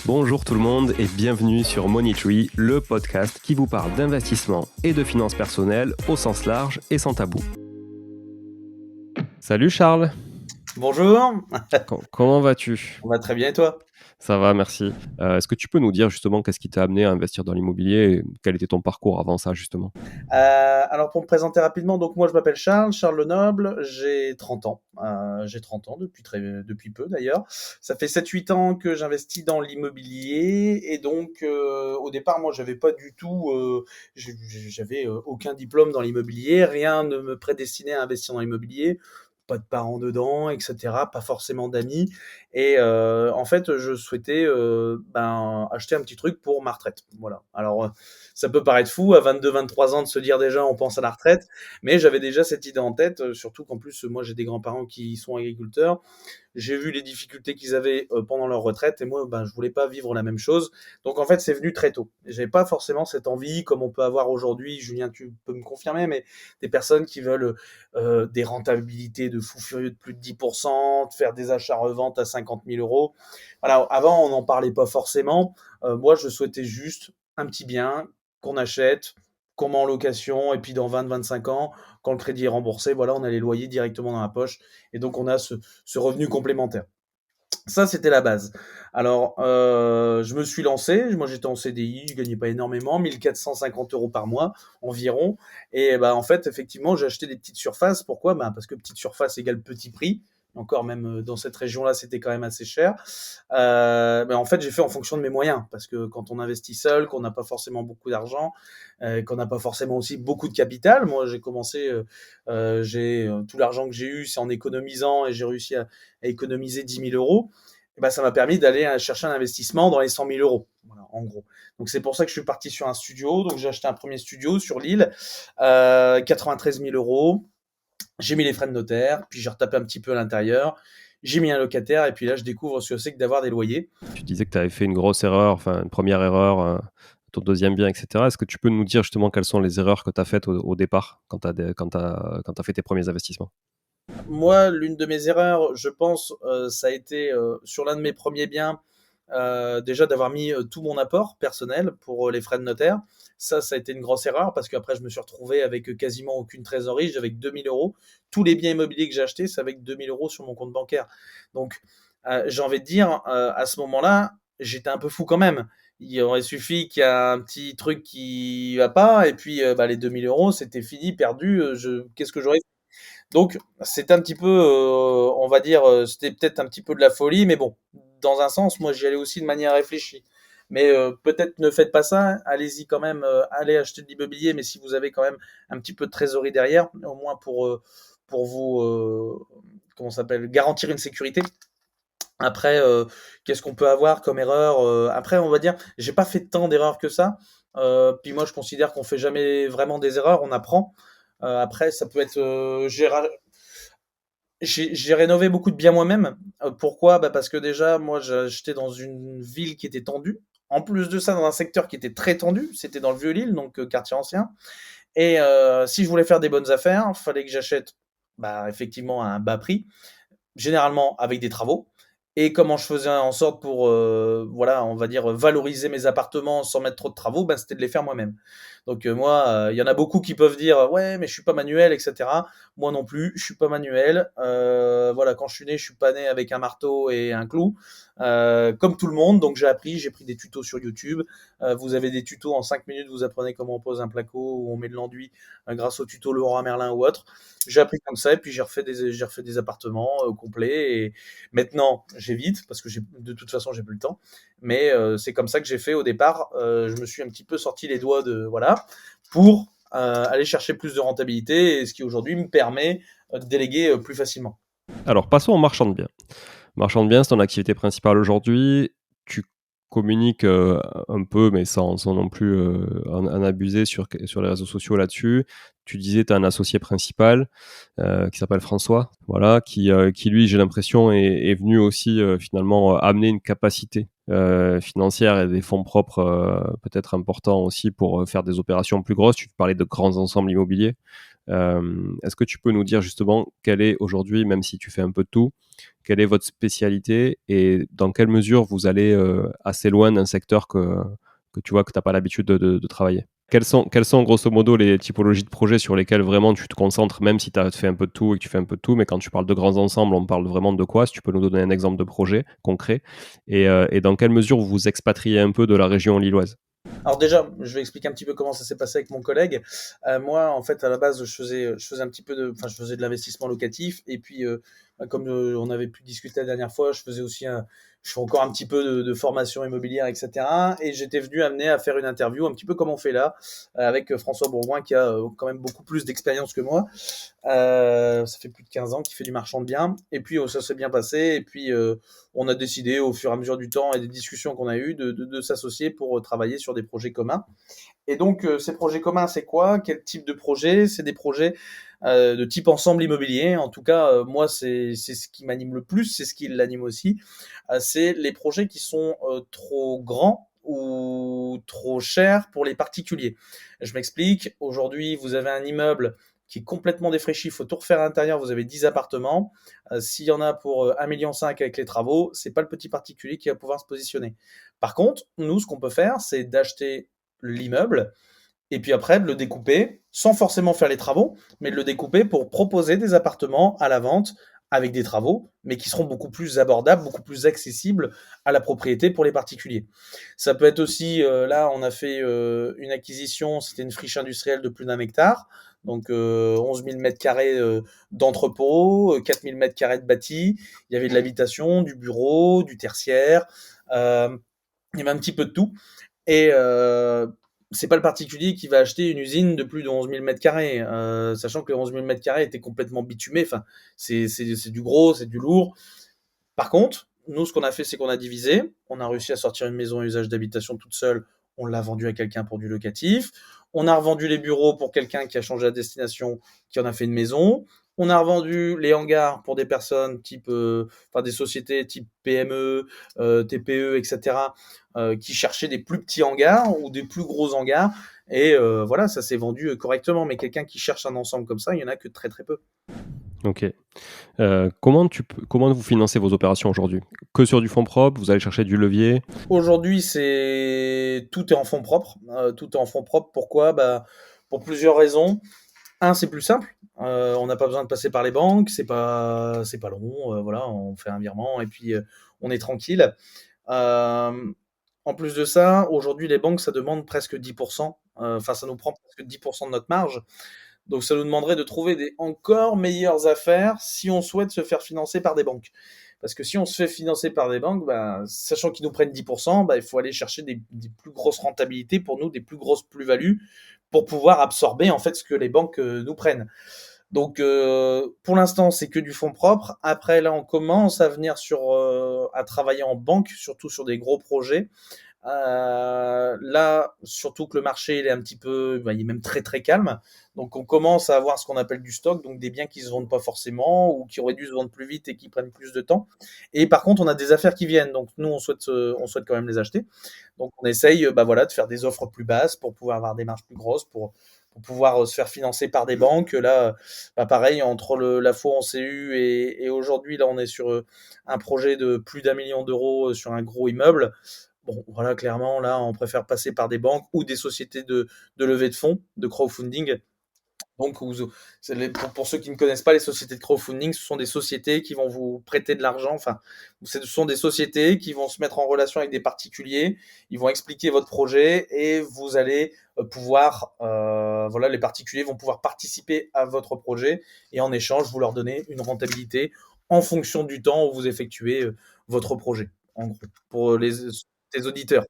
Bonjour tout le monde et bienvenue sur Money Tree, le podcast qui vous parle d'investissement et de finances personnelles au sens large et sans tabou. Salut Charles. Bonjour. Comment vas-tu ? On va très bien et toi ? Ça va, merci. Est-ce que tu peux nous dire justement qu'est-ce qui t'a amené à investir dans l'immobilier et quel était ton parcours avant ça justement ? Alors pour me présenter rapidement, donc moi je m'appelle Charles Lenoble, j'ai 30 ans. J'ai 30 ans depuis peu d'ailleurs. Ça fait 7-8 ans que j'investis dans l'immobilier et donc au départ moi j'avais pas du tout, j'avais aucun diplôme dans l'immobilier, rien ne me prédestinait à investir dans l'immobilier. Pas de parents dedans, etc., pas forcément d'amis. Et en fait, je souhaitais acheter un petit truc pour ma retraite. Voilà. Alors, ça peut paraître fou à 22-23 ans de se dire déjà on pense à la retraite, mais j'avais déjà cette idée en tête, surtout qu'en plus, moi j'ai des grands-parents qui sont agriculteurs. J'ai vu les difficultés qu'ils avaient pendant leur retraite et moi, je voulais pas vivre la même chose. Donc en fait, c'est venu très tôt. J'avais pas forcément cette envie comme on peut avoir aujourd'hui. Julien, tu peux me confirmer, mais des personnes qui veulent des rentabilités de fou furieux de plus de 10%, de faire des achats-reventes à 50 000 euros. Voilà, avant, on n'en parlait pas forcément. Moi, je souhaitais juste un petit bien qu'on achète, qu'on met en location, et puis dans 20-25 ans, quand le crédit est remboursé, voilà, on a les loyers directement dans la poche, et donc on a ce revenu complémentaire. Ça, c'était la base. Alors, je me suis lancé. Moi, j'étais en CDI, je gagnais pas énormément, 1450 euros par mois environ. Et en fait, effectivement, j'ai acheté des petites surfaces. Pourquoi ? Parce que petite surface égale petit prix. Encore même dans cette région-là, c'était quand même assez cher. En fait, j'ai fait en fonction de mes moyens, parce que quand on investit seul, qu'on n'a pas forcément beaucoup d'argent, qu'on n'a pas forcément aussi beaucoup de capital. Moi, j'ai commencé, tout l'argent que j'ai eu, c'est en économisant, et j'ai réussi à économiser 10 000 euros. Et ça m'a permis d'aller chercher un investissement dans les 100 000 euros, voilà, en gros. Donc c'est pour ça que je suis parti sur un studio. Donc j'ai acheté un premier studio sur l'île, 93 000 euros. J'ai mis les frais de notaire, puis j'ai retapé un petit peu à l'intérieur. J'ai mis un locataire, et puis là, je découvre ce que c'est que d'avoir des loyers. Tu disais que tu avais fait une grosse erreur, enfin une première erreur, ton deuxième bien, etc. Est-ce que tu peux nous dire justement quelles sont les erreurs que tu as faites au départ quand tu as fait tes premiers investissements ? Moi, l'une de mes erreurs, je pense, ça a été sur l'un de mes premiers biens, déjà d'avoir mis tout mon apport personnel pour les frais de notaire. Ça a été une grosse erreur parce qu'après, je me suis retrouvé avec quasiment aucune trésorerie. J'avais que 2 000 euros. Tous les biens immobiliers que j'ai achetés, c'est avec 2 000 euros sur mon compte bancaire. Donc, j'ai envie de dire, à ce moment-là, j'étais un peu fou quand même. Il aurait suffi qu'il y ait un petit truc qui va pas, et puis les 2 000 euros, c'était fini, perdu. Qu'est-ce que j'aurais fait ? Donc, c'était un petit peu, on va dire, c'était peut-être un petit peu de la folie, mais bon, dans un sens, moi, j'y allais aussi de manière réfléchie. Mais peut-être ne faites pas ça, allez-y quand même, allez acheter de l'immobilier, mais si vous avez quand même un petit peu de trésorerie derrière, au moins pour vous, comment ça s'appelle, garantir une sécurité. Après, qu'est-ce qu'on peut avoir comme erreur ? Après, on va dire, j'ai pas fait tant d'erreurs que ça. Puis moi, je considère qu'on fait jamais vraiment des erreurs, on apprend. Après, ça peut être, j'ai rénové beaucoup de biens moi-même. Pourquoi ? Parce que déjà, moi, j'étais dans une ville qui était tendue. En plus de ça, dans un secteur qui était très tendu, c'était dans le Vieux-Lille, donc quartier ancien. Et si je voulais faire des bonnes affaires, il fallait que j'achète effectivement à un bas prix, généralement avec des travaux. Et comment je faisais en sorte pour, on va dire, valoriser mes appartements sans mettre trop de travaux, c'était de les faire moi-même. Donc moi, il y en a beaucoup qui peuvent dire ouais, mais je suis pas manuel, etc. Moi non plus, je suis pas manuel. Voilà, quand je suis né, je suis pas né avec un marteau et un clou, comme tout le monde. Donc j'ai appris, j'ai pris des tutos sur YouTube. Vous avez des tutos en 5 minutes, vous apprenez comment on pose un placo ou on met de l'enduit grâce au tuto Leroy Merlin ou autre. J'ai appris comme ça et puis j'ai refait des appartements complets. Et maintenant, j'évite parce que de toute façon, j'ai plus le temps. Mais c'est comme ça que j'ai fait au départ. Je me suis un petit peu sorti les doigts pour aller chercher plus de rentabilité, et ce qui aujourd'hui me permet de déléguer plus facilement. Alors passons au marchand de biens. Marchand de biens, c'est ton activité principale aujourd'hui. Tu communiques un peu, mais sans non plus en abuser sur les réseaux sociaux là-dessus. Tu disais tu as un associé principal qui s'appelle François, voilà, qui lui, j'ai l'impression, est venu aussi finalement amener une capacité financière et des fonds propres peut-être importants aussi pour faire des opérations plus grosses. Tu parlais de grands ensembles immobiliers. Est-ce que tu peux nous dire justement quelle est aujourd'hui, même si tu fais un peu de tout, quelle est votre spécialité et dans quelle mesure vous allez assez loin d'un secteur que tu vois que tu n'as pas l'habitude de travailler? Quelles sont grosso modo les typologies de projets sur lesquels vraiment tu te concentres, même si tu as fait un peu de tout et que tu fais un peu de tout, mais quand tu parles de grands ensembles, on parle vraiment de quoi? Si tu peux nous donner un exemple de projet concret et dans quelle mesure vous vous expatriez un peu de la région lilloise? Alors déjà, je vais expliquer un petit peu comment ça s'est passé avec mon collègue. Moi, en fait, à la base, je faisais un petit peu enfin, je faisais de l'investissement locatif. Et puis, comme on avait pu discuter la dernière fois, je fais encore un petit peu de formation immobilière, etc. Et j'étais venu amener à faire une interview, un petit peu comme on fait là, avec François Bourgoin, qui a quand même beaucoup plus d'expérience que moi. Ça fait plus de 15 ans qu'il fait du marchand de biens. Et puis, ça s'est bien passé. Et puis, on a décidé, au fur et à mesure du temps et des discussions qu'on a eues, de s'associer pour travailler sur des projets communs. Et donc, ces projets communs, c'est quoi? Quel type de projet? C'est des projets de type ensemble immobilier. En tout cas, moi, c'est ce qui m'anime le plus, c'est ce qui l'anime aussi. C'est les projets qui sont trop grands ou trop chers pour les particuliers. Je m'explique. Aujourd'hui, vous avez un immeuble qui est complètement défraîchi, il faut tout refaire à l'intérieur, vous avez 10 appartements. S'il y en a pour 1,5 million avec les travaux, c'est pas le petit particulier qui va pouvoir se positionner. Par contre, nous, ce qu'on peut faire, c'est d'acheter l'immeuble et puis après de le découper, sans forcément faire les travaux, mais de le découper pour proposer des appartements à la vente avec des travaux, mais qui seront beaucoup plus abordables, beaucoup plus accessibles à la propriété pour les particuliers. Ça peut être aussi, là, on a fait une acquisition, c'était une friche industrielle de plus d'1 hectare, donc 11 000 mètres carrés d'entrepôt, 4 000 mètres carrés de bâti, il y avait de l'habitation, du bureau, du tertiaire, il y avait un petit peu de tout. Et c'est pas le particulier qui va acheter une usine de plus de 11 000 mètres carrés, sachant que les 11 000 mètres carrés étaient complètement bitumés. Enfin, c'est du gros, c'est du lourd. Par contre, nous, ce qu'on a fait, c'est qu'on a divisé. On a réussi à sortir une maison à usage d'habitation toute seule. On l'a vendue à quelqu'un pour du locatif. On a revendu les bureaux pour quelqu'un qui a changé la destination, qui en a fait une maison. On a revendu les hangars pour des personnes type, enfin des sociétés type PME, TPE, etc., qui cherchaient des plus petits hangars ou des plus gros hangars. Et voilà, ça s'est vendu correctement. Mais quelqu'un qui cherche un ensemble comme ça, il y en a que très très peu. Ok. Comment vous financez vos opérations aujourd'hui? Que sur du fonds propre? Vous allez chercher du levier? Aujourd'hui, tout est en fonds propres. Tout est en fonds propres. Pourquoi? Bah, pour plusieurs raisons. Un, c'est plus simple. On n'a pas besoin de passer par les banques. C'est pas long. Voilà, on fait un virement et puis on est tranquille. Euh, En plus de ça, aujourd'hui, les banques, ça demande presque 10%. Enfin, ça nous prend presque 10% de notre marge. Donc, ça nous demanderait de trouver des encore meilleures affaires si on souhaite se faire financer par des banques. Parce que si on se fait financer par des banques, bah, sachant qu'ils nous prennent 10%, bah, il faut aller chercher des plus grosses rentabilités pour nous, des plus grosses plus-values pour pouvoir absorber en fait ce que les banques nous prennent. Donc pour l'instant, c'est que du fonds propre. Après là, on commence à venir à travailler en banque, surtout sur des gros projets. Là, surtout que le marché il est un petit peu, bah, il est même très très calme. Donc on commence à avoir ce qu'on appelle du stock, donc des biens qui se vendent pas forcément ou qui auraient dû se vendre plus vite et qui prennent plus de temps. Et par contre, on a des affaires qui viennent, donc nous on souhaite quand même les acheter. Donc on essaye, bah voilà, de faire des offres plus basses pour pouvoir avoir des marges plus grosses, pour pouvoir se faire financer par des banques. Là, bah pareil, entre la fois en CU et aujourd'hui, là on est sur un projet de plus d'1 million d'euros sur un gros immeuble. Bon, voilà, clairement, là, on préfère passer par des banques ou des sociétés de levée de fonds, de crowdfunding. Donc, pour ceux qui ne connaissent pas les sociétés de crowdfunding, ce sont des sociétés qui vont vous prêter de l'argent. Enfin, ce sont des sociétés qui vont se mettre en relation avec des particuliers. Ils vont expliquer votre projet et vous allez voilà, les particuliers vont pouvoir participer à votre projet et en échange, vous leur donnez une rentabilité en fonction du temps où vous effectuez votre projet. En gros, pour les auditeurs.